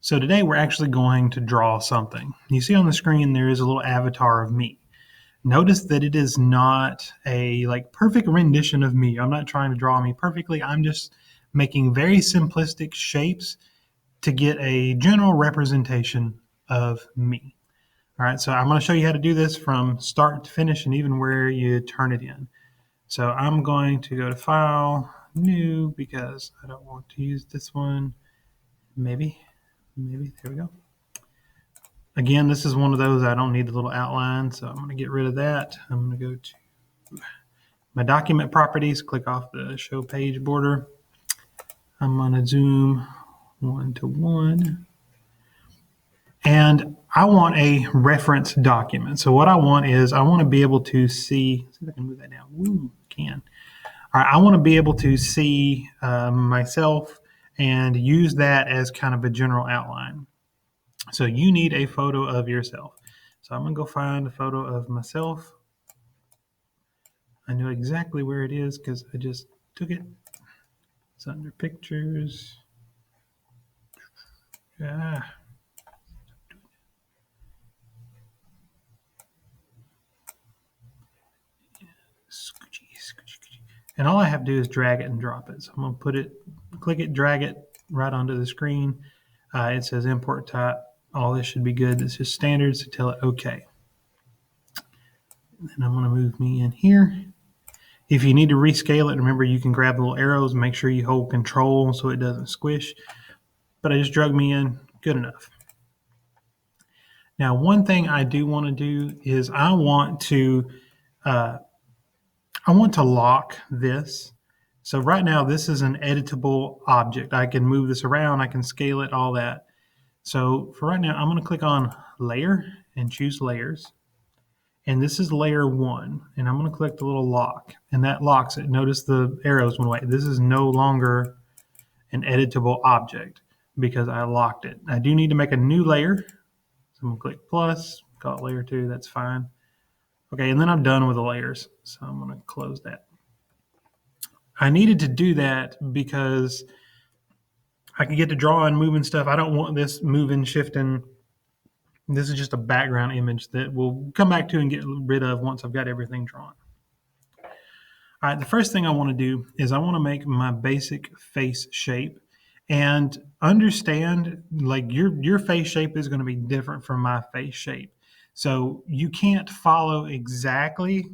So today we're actually going to draw something. You see on the screen there is a little avatar of me. Notice that it is not a perfect rendition of me. I'm not trying to draw me perfectly. I'm just making very simplistic shapes to get a general representation of me. All right, so I'm going to show you how to do this from start to finish and even where you turn it in. So I'm going to go to File, New, because I don't want to use this one. Maybe, there we go. Again, this is one of those I don't need the little outline, so I'm going to get rid of that. I'm going to go to my document properties, click off the show page border. I'm going to zoom 1 to 1. And I want a reference document. So what I want is I want to be able to see if I can move that down. Woo, can. All right, I want to be able to see myself and use that as kind of a general outline. So you need a photo of yourself. So I'm going to go find a photo of myself. I know exactly where it is because I just took it. It's under pictures. And all I have to do is drag it and drop it. So I'm going to put it, click it, drag it right onto the screen. It says import type. All this should be good. This is standard, so tell it OK. And then I'm going to move me in here. If you need to rescale it, remember you can grab the little arrows and make sure you hold control so it doesn't squish. But I just drug me in, good enough. Now, one thing I do want to do is I want to lock this. So right now, this is an editable object. I can move this around, I can scale it, all that. So for right now, I'm going to click on Layer and choose Layers. And this is layer 1. And I'm going to click the little lock. And that locks it. Notice the arrows went away. This is no longer an editable object because I locked it. I do need to make a new layer. So I'm going to click plus, call it layer 2. That's fine. Okay, and then I'm done with the layers. So I'm going to close that. I needed to do that because I can get to drawing, moving stuff. I don't want this moving, shifting. This is just a background image that we'll come back to and get rid of once I've got everything drawn. All right, the first thing I want to do is I want to make my basic face shape and understand your face shape is going to be different from my face shape. So you can't follow exactly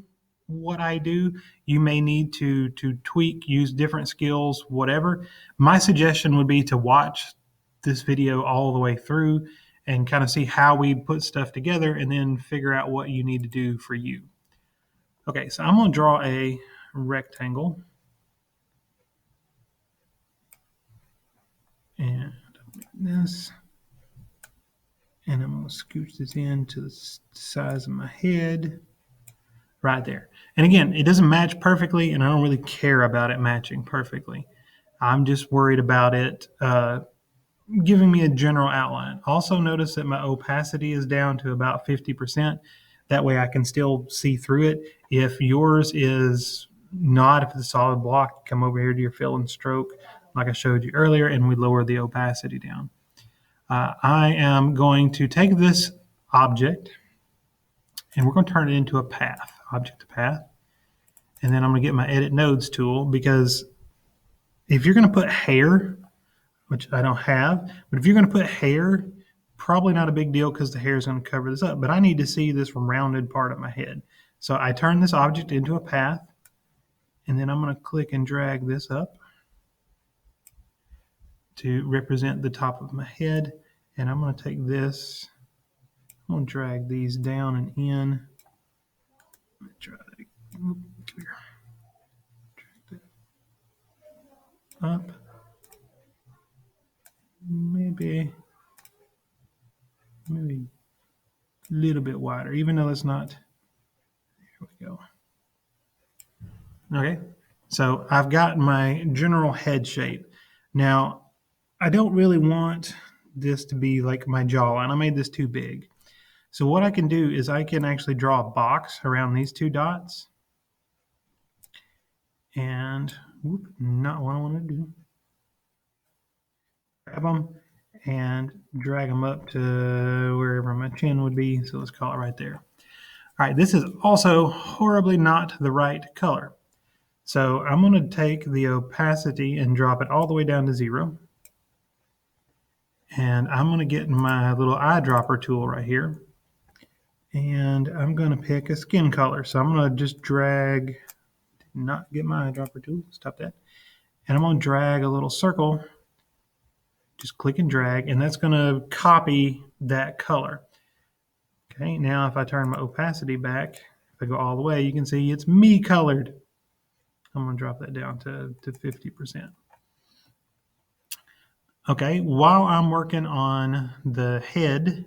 what I do. You may need to tweak, use different skills, whatever. My suggestion would be to watch this video all the way through and kind of see how we put stuff together and then figure out what you need to do for you. Okay, so I'm going to draw a rectangle. And this. And I'm going to scooch this in to the size of my head. Right there. And again, it doesn't match perfectly, and I don't really care about it matching perfectly. I'm just worried about it giving me a general outline. Also notice that my opacity is down to about 50%. That way I can still see through it. If yours is not, if it's a solid block, come over here to your fill and stroke like I showed you earlier, and we lower the opacity down. I am going to take this object, and we're going to turn it into a path, object to path. And then I'm going to get my Edit Nodes tool, because if you're going to put hair, which I don't have, but if you're going to put hair, probably not a big deal because the hair is going to cover this up. But I need to see this rounded part of my head. So I turn this object into a path, and then I'm going to click and drag this up to represent the top of my head. And I'm going to take this, I'm going to drag these down and in. Try to, come here. Drag that up. Maybe a little bit wider, even though it's not. There we go. Okay, so I've got my general head shape. Now, I don't really want this to be like my jawline. I made this too big. So what I can do is I can actually draw a box around these two dots. And, whoop, not what I want to do. Grab them and drag them up to wherever my chin would be. So let's call it right there. All right, this is also horribly not the right color. So I'm going to take the opacity and drop it all the way down to 0. And I'm going to get my little eyedropper tool right here. And I'm going to pick a skin color. So I'm going to just drag, not get my eyedropper tool, stop that. And I'm going to drag a little circle, just click and drag, and that's going to copy that color. Okay, now if I turn my opacity back, if I go all the way, you can see it's me colored. I'm going to drop that down to 50%. Okay, while I'm working on the head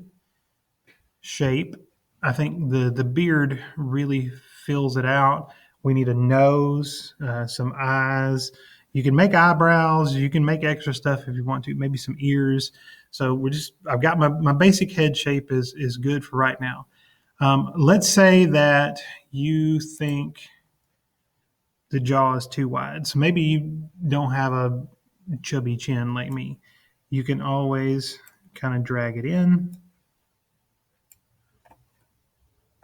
shape, I think the beard really fills it out. We need a nose, some eyes. You can make eyebrows. You can make extra stuff if you want to, maybe some ears. So I've got my basic head shape is good for right now. Let's say that you think the jaw is too wide. So maybe you don't have a chubby chin like me. You can always kind of drag it in.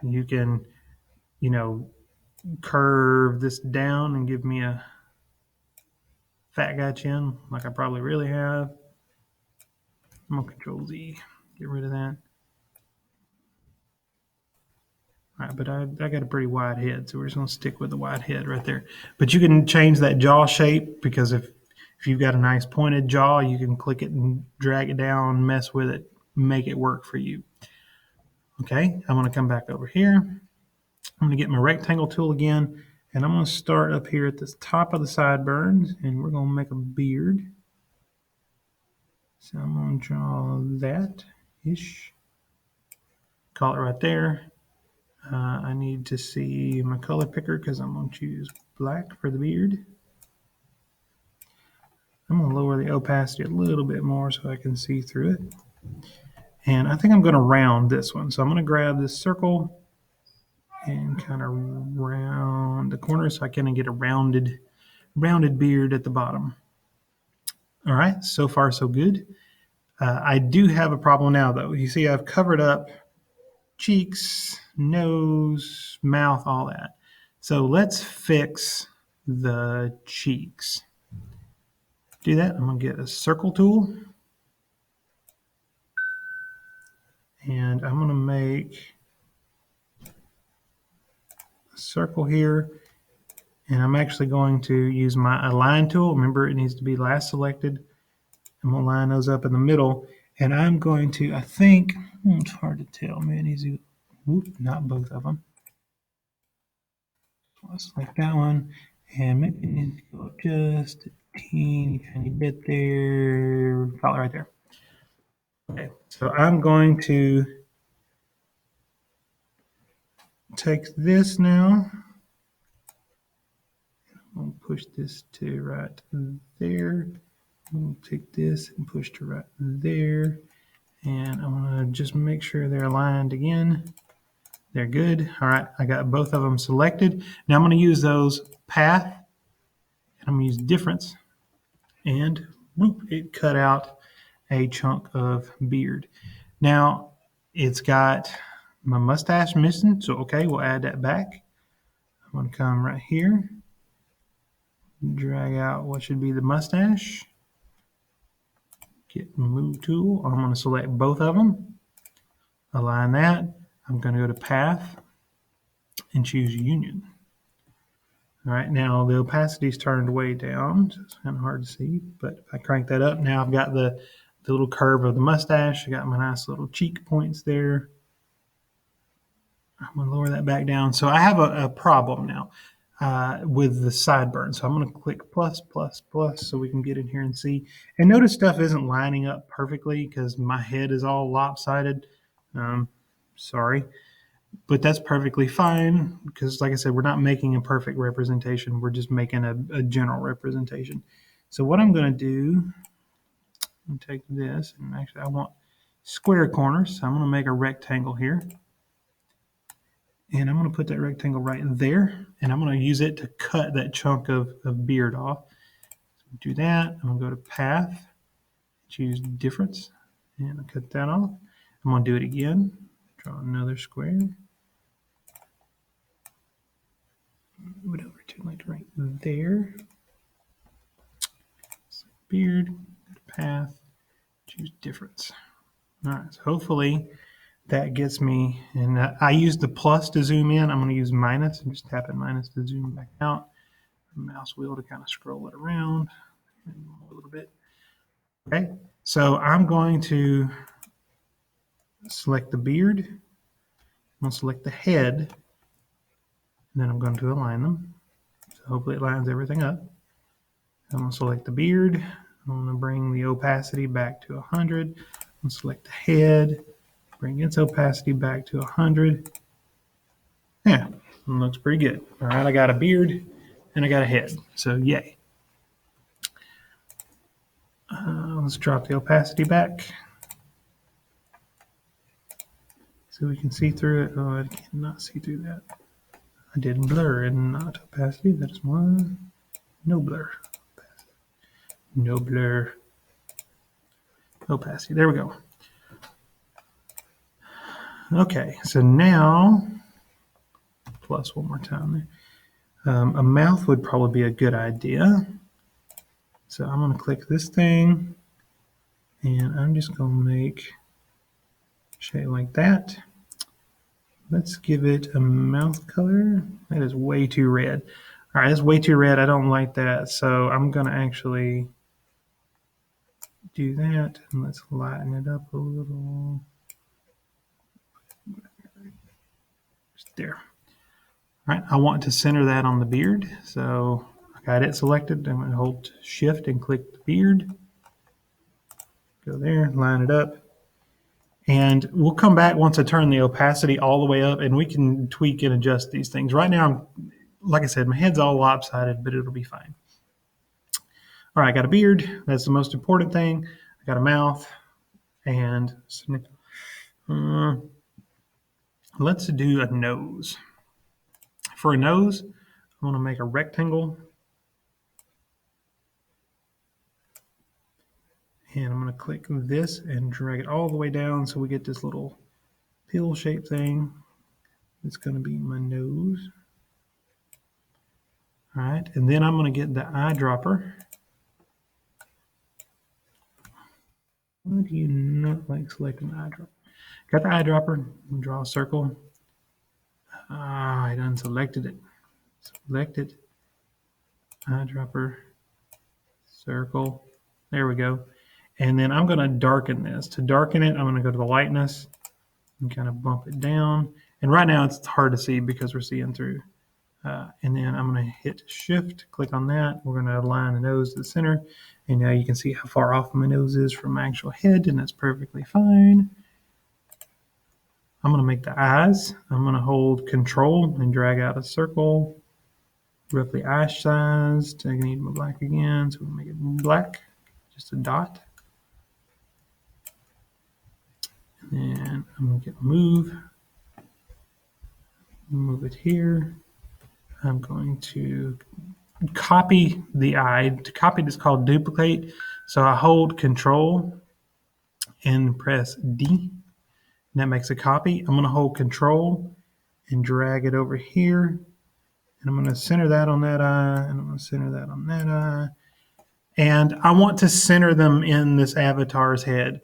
You can, curve this down and give me a fat guy chin like I probably really have. I'm going to Control Z, get rid of that. All right, but I got a pretty wide head, so we're just going to stick with the wide head right there. But you can change that jaw shape, because if you've got a nice pointed jaw, you can click it and drag it down, mess with it, make it work for you. Okay, I'm going to come back over here. I'm going to get my rectangle tool again, and I'm going to start up here at the top of the sideburns, and we're going to make a beard. So I'm going to draw that-ish. Call it right there. I need to see my color picker because I'm going to choose black for the beard. I'm going to lower the opacity a little bit more so I can see through it. And I think I'm going to round this one. So I'm going to grab this circle and kind of round the corner so I can get a rounded beard at the bottom. All right, so far so good. I do have a problem now, though. You see I've covered up cheeks, nose, mouth, all that. So let's fix the cheeks. Do that. I'm going to get a circle tool. And I'm going to make a circle here. And I'm actually going to use my align tool. Remember, it needs to be last selected. I'm going to line those up in the middle. And I'm going to, I think, it's hard to tell. Maybe it needs to, not both of them. I'll select that one. And maybe it needs to go just a teeny tiny bit there. Follow right there. Okay, so I'm going to take this now. I'll push this to right there. We'll take this and push to right there. And I'm going to just make sure they're aligned again. They're good. All right, I got both of them selected. Now I'm going to use those path, and I'm going to use difference, and whoop, it cut out a chunk of beard. Now it's got my mustache missing, so okay, we'll add that back. I'm going to come right here, drag out what should be the mustache, get move tool. I'm going to select both of them, align that. I'm going to go to path and choose union. All right, now the opacity's turned way down, so it's kind of hard to see, but if I crank that up, now I've got the little curve of the mustache. I got my nice little cheek points there. I'm going to lower that back down. So I have a problem now with the sideburn. So I'm going to click plus, plus, plus so we can get in here and see. And notice stuff isn't lining up perfectly because my head is all lopsided. Sorry. But that's perfectly fine because, like I said, we're not making a perfect representation. We're just making a general representation. So what I'm going to do, I'm going to take this, and actually I want square corners. So I'm going to make a rectangle here. And I'm going to put that rectangle right there, and I'm going to use it to cut that chunk of beard off. So do that. I'm going to go to path, choose difference. And I cut that off. I'm going to do it again. Draw another square. Move it over to like right there. Beard, go to path, choose difference. All right, so hopefully that gets me, and I use the plus to zoom in. I'm going to use minus and just tap in minus to zoom back out. Mouse wheel to kind of scroll it around a little bit. Okay, so I'm going to select the beard. I'm going to select the head, and then I'm going to align them. So hopefully it lines everything up. I'm going to select the beard. I'm going to bring the opacity back to 100. I'm going to select the head, bring its opacity back to 100. Yeah, looks pretty good. All right, I got a beard and I got a head, so yay. Let's drop the opacity back so we can see through it. Oh, I cannot see through that. I did blur and not opacity. That is one. No blur. No blur. Opacity. There we go. Okay, so now, plus one more time there. A mouth would probably be a good idea. So I'm going to click this thing, and I'm just going to make shape like that. Let's give it a mouth color. That is way too red. All right, that's way too red. I don't like that. So I'm going to actually do that, and let's lighten it up a little. Just there. All right, I want to center that on the beard. So I got it selected. I'm going to hold Shift and click the beard. Go there, line it up. And we'll come back once I turn the opacity all the way up, and we can tweak and adjust these things. Right now, like I said, my head's all lopsided, but it'll be fine. All right, I got a beard. That's the most important thing. I got a mouth. And let's do a nose. For a nose, I want to make a rectangle. And I'm going to click this and drag it all the way down so we get this little pill shape thing. It's going to be my nose. All right, and then I'm going to get the eyedropper. Why do you not like selecting the eyedropper? Got the eyedropper, draw a circle. I done selected it. Select it. Eyedropper, circle. There we go. And then I'm going to darken this. To darken it, I'm going to go to the lightness and kind of bump it down. And right now it's hard to see because we're seeing through. And then I'm going to hit Shift, click on that. We're going to align the nose to the center. And now you can see how far off my nose is from my actual head, and that's perfectly fine. I'm going to make the eyes. I'm going to hold Control and drag out a circle, roughly eye sized. I need my black again, so we'll make it black, just a dot. And then I'm going to get move it here. I'm going to copy the eye. To copy this is called duplicate. So I hold Control and press D. And that makes a copy. I'm going to hold Control and drag it over here. And I'm going to center that on that eye. And I'm going to center that on that eye. And I want to center them in this avatar's head.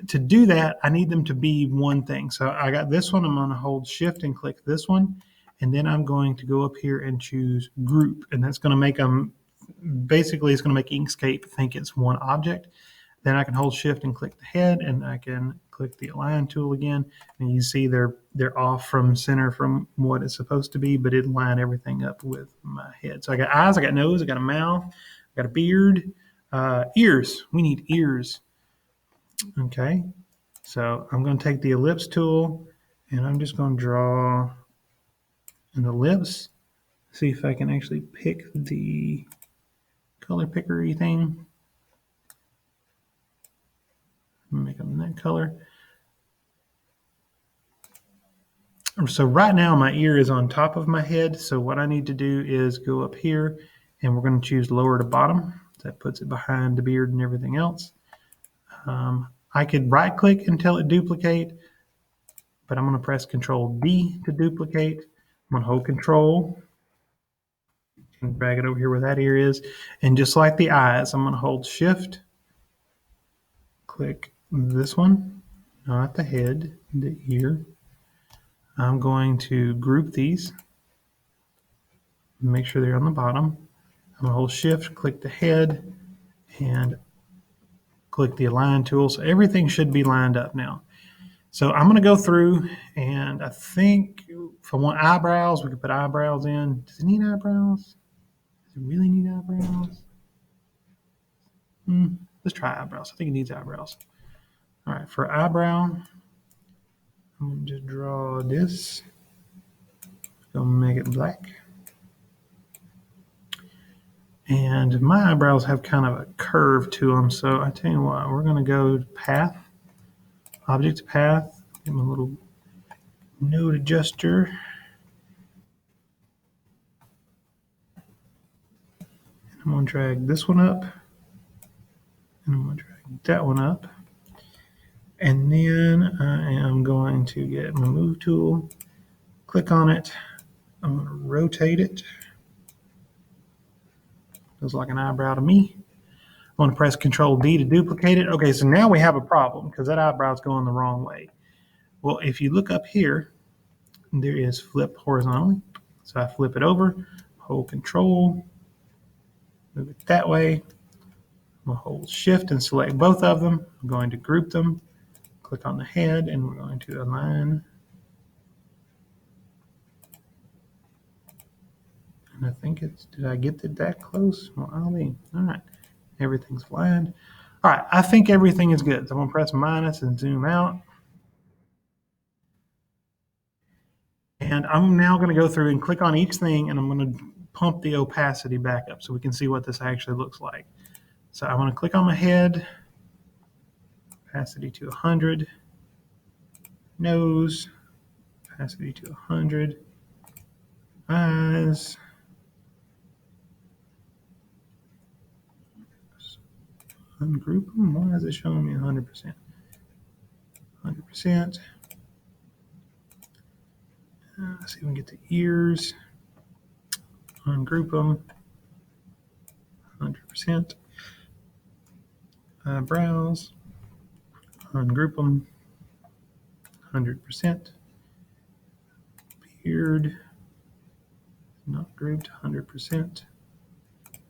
To do that, I need them to be one thing. So I got this one. I'm going to hold Shift and click this one. And then I'm going to go up here and choose Group. And that's going to make them, basically it's going to make Inkscape think it's one object. Then I can hold Shift and click the head, and I can click the Align tool again. And you see they're off from center from what it's supposed to be, but it'll line everything up with my head. So I got eyes, I got nose, I got a mouth, I got a beard, ears. We need ears. Okay, so I'm going to take the ellipse tool, and I'm just going to draw an ellipse. See if I can actually pick the color pickery thing. Make them that color. So right now my ear is on top of my head. So what I need to do is go up here, and we're going to choose lower to bottom. That puts it behind the beard and everything else. I could right click and tell it duplicate, but I'm going to press Control D to duplicate. I'm going to hold Control and drag it over here where that ear is. And just like the eyes, I'm going to hold Shift, click this one, not the head, the ear. I'm going to group these, make sure they're on the bottom. I'm going to hold Shift, click the head, and click the Align tool. So everything should be lined up now. So I'm going to go through, and I think if I want eyebrows, we could put eyebrows in. Does it need eyebrows? Does it really need eyebrows? Let's try eyebrows. I think it needs eyebrows. All right, for eyebrow, I'm going to just draw this. Gonna make it black. And my eyebrows have kind of a curve to them, so I tell you what, we're going to go to Path, Object Path, get my little node adjuster. I'm going to drag this one up, and I'm going to drag that one up. And then I am going to get my Move tool, click on it. I'm going to rotate it. Looks like an eyebrow to me. I'm going to press Control D to duplicate it. Okay, so now we have a problem because that eyebrow is going the wrong way. Well, if you look up here, there is flip horizontally. So I flip it over, hold Control, move it that way. I'm going to hold Shift and select both of them. I'm going to group them, click on the head, and we're going to align. And I think it's, did I get it that close? Well, I'll be. All right, everything's aligned. All right, I think everything is good. So I'm going to press minus and zoom out. And I'm now going to go through and click on each thing, and I'm going to pump the opacity back up so we can see what this actually looks like. So I'm going to click on my head, opacity to 100, nose, opacity to 100, eyes, ungroup them. Why is it showing me 100%? 100%. Let's see if we can get the ears, ungroup them, 100%. Eyebrows, ungroup them, 100%. Beard, not grouped, 100%.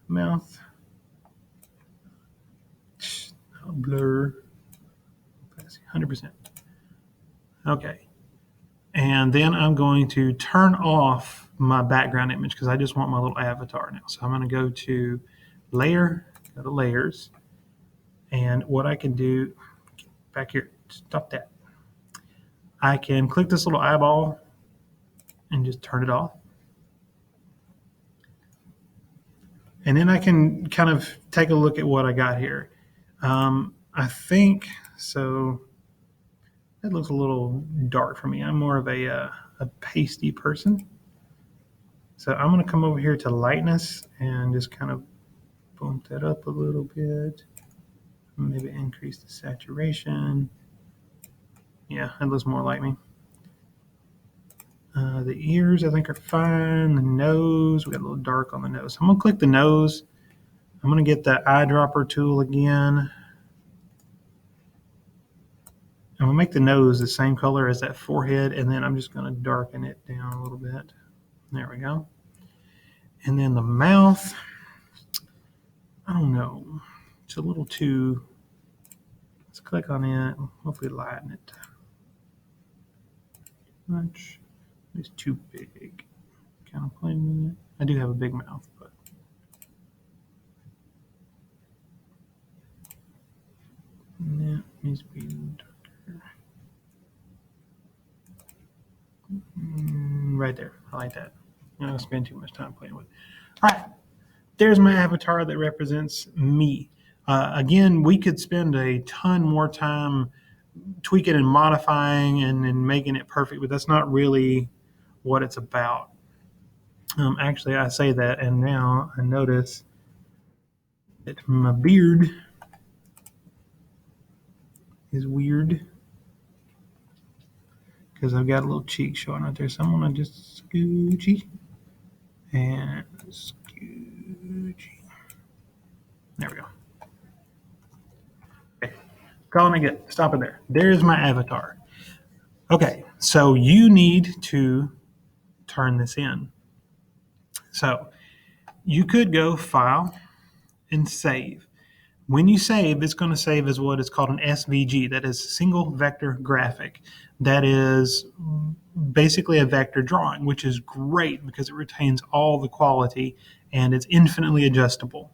Mouth, blur, 100%. Okay. And then I'm going to turn off my background image because I just want my little avatar now. So I'm going to go to Layer, go to Layers. And what I can do, back here, stop that. I can click this little eyeball and just turn it off. And then I can kind of take a look at what I got here. I think, so that looks a little dark for me. I'm more of a pasty person. So I'm going to come over here to lightness and just kind of bump that up a little bit. Maybe increase the saturation. Yeah, that looks more like me. The ears, I think, are fine. The nose, we got a little dark on the nose. I'm going to click the nose. I'm going to get the eyedropper tool again. I'm going to make the nose the same color as that forehead, and then I'm just going to darken it down a little bit. There we go. And then the mouth, I don't know. It's a little too, let's click on it. Hopefully lighten it. Much. It's too big. Kind of playing with it. I do have a big mouth, but that needs to be darker. Right there. I like that. I don't spend too much time playing with it. All right. There's my avatar that represents me. Again, we could spend a ton more time tweaking and modifying and making it perfect, but that's not really what it's about. Actually, I say that, and now I notice that my beard is weird because I've got a little cheek showing right there. So I'm going to just scoochy and scoochy. There we go. Okay, calling it good. Stop it there. There's my avatar. Okay, so you need to turn this in. So you could go File and Save. When you save, it's going to save as what is called an SVG. That is single vector graphic. That is basically a vector drawing, which is great because it retains all the quality and it's infinitely adjustable.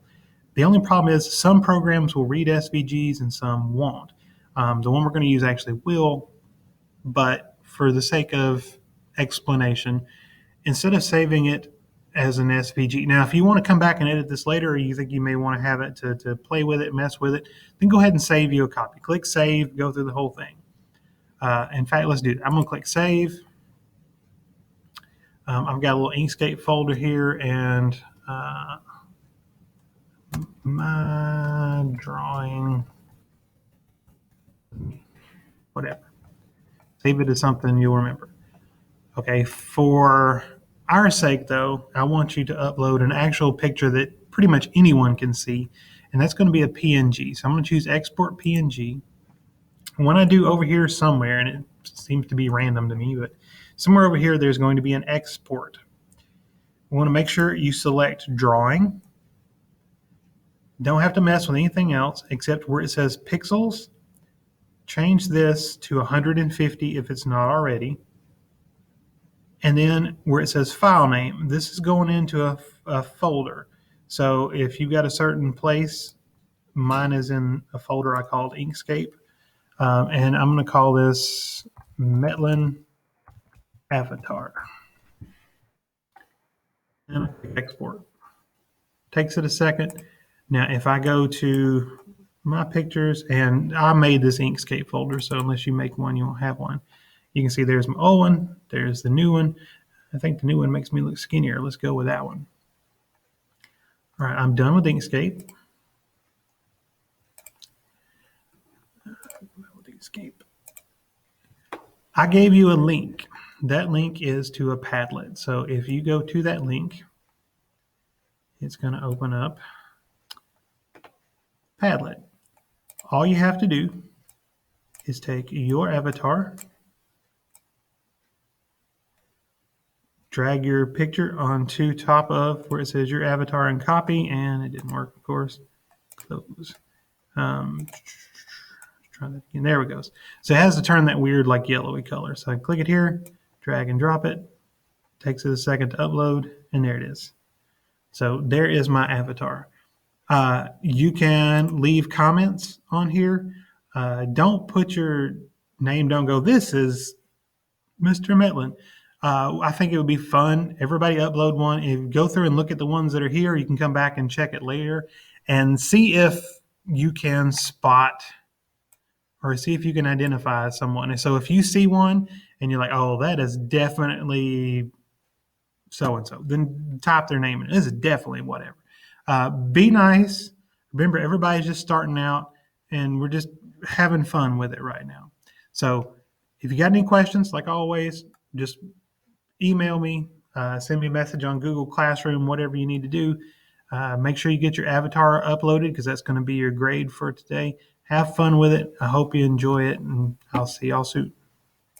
The only problem is some programs will read SVGs and some won't. The one we're going to use actually will, but for the sake of explanation, instead of saving it as an SVG. Now, if you want to come back and edit this later, or you think you may want to have it to play with it, mess with it, then go ahead and save you a copy. Click Save, go through the whole thing. In fact, let's do it. I'm going to click Save. I've got a little Inkscape folder here, and my drawing, whatever. Save it as something you'll remember. Okay, for our sake, though, I want you to upload an actual picture that pretty much anyone can see, and that's going to be a PNG. So I'm going to choose Export PNG. When I do over here somewhere, and it seems to be random to me, but somewhere over here there's going to be an export. You want to make sure you select Drawing. Don't have to mess with anything else except where it says Pixels. Change this to 150 if it's not already. And then where it says file name, this is going into a folder. So if you've got a certain place, mine is in a folder I called Inkscape. And I'm going to call this Metlin Avatar. And export. Takes it a second. Now, if I go to my pictures, and I made this Inkscape folder, so unless you make one, you won't have one. You can see there's my old one, there's the new one. I think the new one makes me look skinnier. Let's go with that one. All right, I'm done with Inkscape. I gave you a link. That link is to a Padlet. So if you go to that link, it's going to open up Padlet. All you have to do is take your avatar, drag your picture onto top of where it says your avatar and copy, and it didn't work, of course. Close. Try that again. There it goes. So it has to turn that weird like yellowy color. So I click it here, drag and drop it. Takes it a second to upload, and there it is. So there is my avatar. You can leave comments on here. Don't put your name. Don't go, this is Mr. Metlin. I think it would be fun. Everybody upload one. If you go through and look at the ones that are here, you can come back and check it later and see if you can spot or see if you can identify someone. And so if you see one and you're like, oh, that is definitely so-and-so, then type their name in. This is definitely whatever. Be nice. Remember, everybody's just starting out, and we're just having fun with it right now. So if you got any questions, like always, just email me, send me a message on Google Classroom, whatever you need to do. Make sure you get your avatar uploaded because that's going to be your grade for today. Have fun with it. I hope you enjoy it, and I'll see y'all soon.